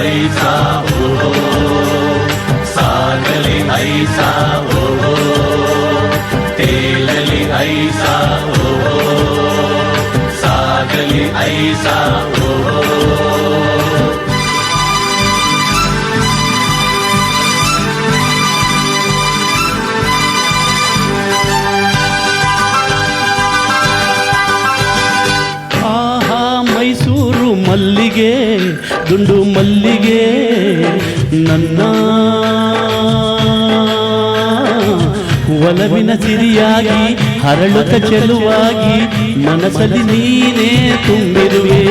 ಐಸಾ ಓ ಸಾಗಲಿ ಐಸಾ ಓ ತೇಲಲಿ ಐಸಾ ಓ ಸಾಗಲಿ ಐಸಾ ಓ ಮೈಸೂರು ಮಲ್ಲಿಗೆ ದುಂಡು ಮಲ್ಲಿಗೆ ನನ್ನ ಒಲವಿನ ಸಿರಿಯಾಗಿ ಹರಳುತ್ತ ಚೆಲುವಾಗಿ ಮನಸ್ಸಲ್ಲಿ ನೀನೇ ತುಂಬಿರುವೆ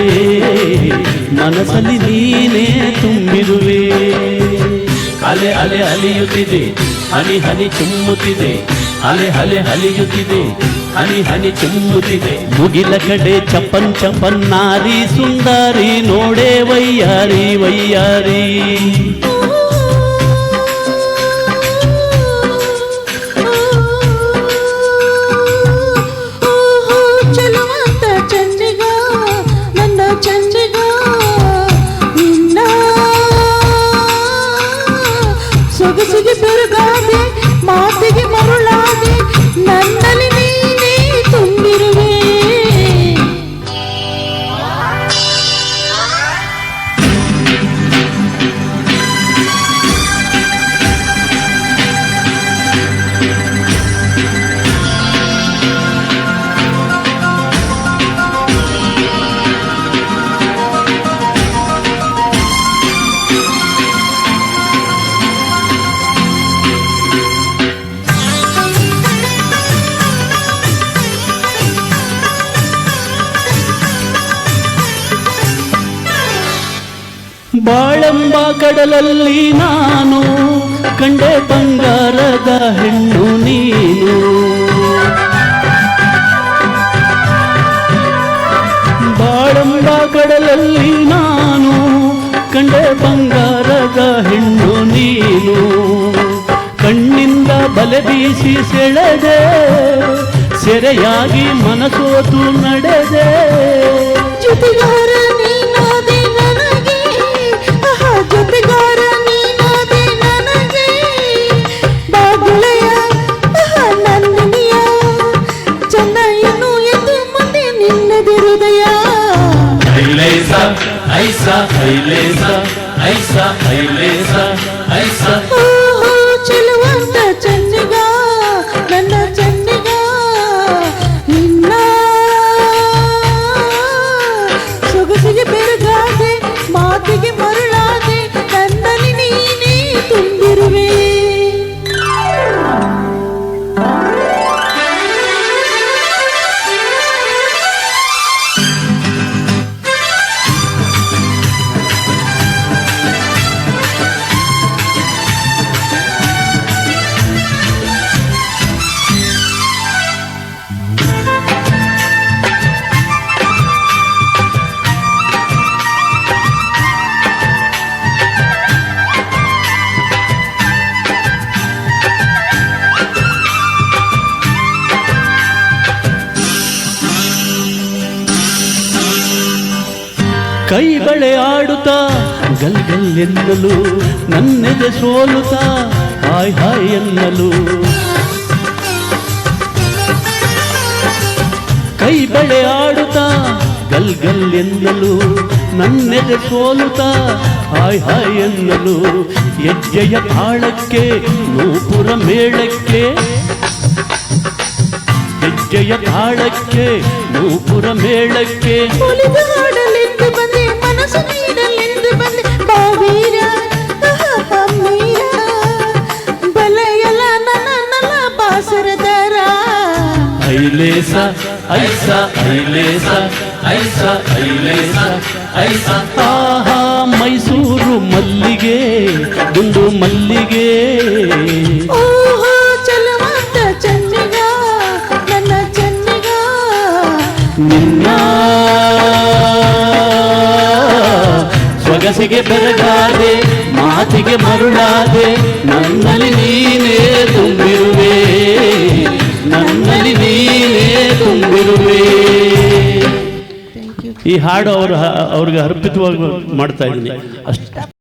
ಮನಸ್ಸಲ್ಲಿ ನೀನೇ ತುಂಬಿರುವೆ ಅಲೆ ಅಲೆ ಅಲಿಯುತ್ತಿದೆ ಹನಿ ಹನಿ ಚುಮ್ಮುತ್ತಿದೆ ಅಲೆ ಅಲೆ ಅಲಿಯುತ್ತಿದೆ ಹನಿ ಹನಿ ಚುಮ್ಮುತ್ತಿದೆ ಮುಗಿಲ ಕಡೆ ಚಪ್ಪನ್ ಚಪ್ಪನ್ನಾರಿ ಸುಂದರಿ ನೋಡೆ ವಯ್ಯಾರಿ ವಯ್ಯಾರಿ ಸೊಗಸಿಗೆ ಬೆರಗಾದೆ ಮಾತಿಗೆ ಮರುಳಾದೆ ನನ್ನಲ್ಲಿ ನೀನೇ ತುಂಬಿರುವೆ ಬಾಳೆಂಬ ಕಡಲಲ್ಲಿ ನಾನು ಕಂಡೆ ಬಂಗಾರದ ಹೆಣ್ಣು ನೀನು ಬಾಳೆಂಬ ಕಡಲಲ್ಲಿ ನಾನು ಕಂಡೆ ಬಂಗಾರದ ಹೆಣ್ಣು ನೀನು ಕಣ್ಣಿಂದ ಬಲೆ ಬೀಸಿ ಸೆಳೆದೆ ಸೆರೆಯಾಗಿ ಮನಸೋತು ನಡೆದೆ ಜೊತೆಗಾರ ನೀನಾದೆ ನನಗೆ ಜೊತೆಗಾರ ನೀನಾದೆ ನನಗೆ ಬಾಗುಳೆಯ ನಂದಿನಿಯ ಚೆನ್ನಯ್ಯನು ಎಂದು ಮುಂದೆ ನಿನ್ನದು ಹೃದಯ ಐಲೇಸಾ ಐಸಾ ಐಲೇಸಾ ಐಸಾ ಐಲೇಸಾ ಐಸಾ ಚೆಲುವಂತ ಚಂದಿಗ ನನ್ನ ಚಂದಿಗ ನಿನ್ನ ಸೊಗಸಿಗೆ ಬೆರಗಾದೆ ಮಾತಿಗೆ ಮರುಳಾದೆ ನನ್ನಲ್ಲಿ ನೀನೇ ತುಂಬಿರುವೆ ಕೈ ಬಳೆ ಆಡುತ್ತಾ ಗಲ್ ಗಲ್ ಎನ್ನಲು ನನ್ನೆದೆ ಸೋಲುತ್ತಾ ಹಾಯ್ ಹಾಯ್ ಎನ್ನಲು ಕೈ ಬಳೆ ಆಡುತ್ತಾ ಗಲ್ ಗಲ್ ಎನ್ನಲು ನನ್ನೆದೆ ಸೋಲುತ್ತಾ ಹಾಯ್ ಹಾಯ್ ಎನ್ನಲು ಹೆಜ್ಜೆಯ ತಾಳಕ್ಕೆ ನೂಪುರ ಮೇಳಕ್ಕೆ ಹೆಜ್ಜೆಯ ತಾಳಕ್ಕೆ ನೂಪುರ ಮೇಳಕ್ಕೆ ಒಲಿದು ಹಾಡಲೆಂದು ಬಂದೆ ಮನಸ್ಸು ನೀಡಲೆಂದು ಬಂದೆ ಬಾವೀರ ಅಮ್ಮೀರ ಬಲೆಯಲ ನನ್ನ ಬಾಸರದಾರ ಐಲೇಸ ಐಸ ಐಲೇಸ ಐಸ ಐಲೇಸ ಐಸ ಆಹಾ ಮೈಸೂರು ಮಲ್ಲಿಗೆ ದುಂಡು ಮಲ್ಲಿಗೆ ಓಹೋ ಚಲವಾದ ಚೆನ್ನಿಗ ನನ್ನ ಚೆನ್ನಿಗ ನಿನ್ನ ಸೊಗಸಿಗೆ ಬೆರಗಾದೆ ಮಾತಿಗೆ ಮರುಳಾದೆ ನನ್ನಲ್ಲಿ ನೀನೇ ತುಂಬಿರುವೆ ನನ್ನಲ್ಲಿ ನೀನೇ ತುಂಬಿರುವೆ. ಈ ಹಾಡು ಅವ್ರಿಗೆ ಅರ್ಪಿತವಾಗಿ ಮಾಡ್ತಾ ಇದ್ದೀನಿ ಅಷ್ಟೇ.